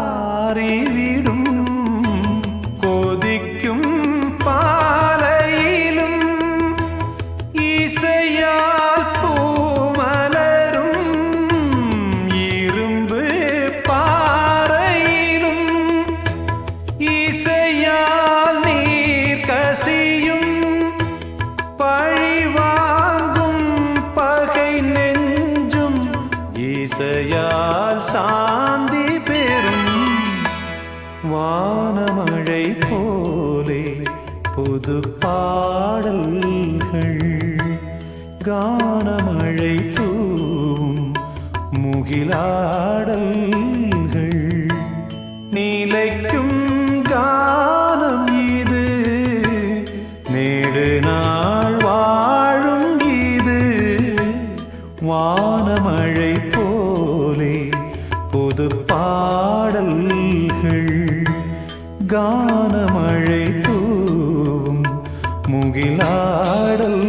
இசையாலாறிவிடும் கொதிக்கும் பாலையிலும் இசையால் பூமலரும் இரும்பு பாறையிலும் இசையால் நீர் கசியும் பழிவாங்கும் பகை நெஞ்சும் இசையால் சாந்தி பெறும் வானமழை போலே புது பாடல்கள் கானமழை தூவும் முகிலாடல்கள் நீலைக்கும் கானம் இது நேடு நாள் வாழும் இது வானமழை போலே புது பாடல்கள் கானமழை தூவும் முகிலாடல்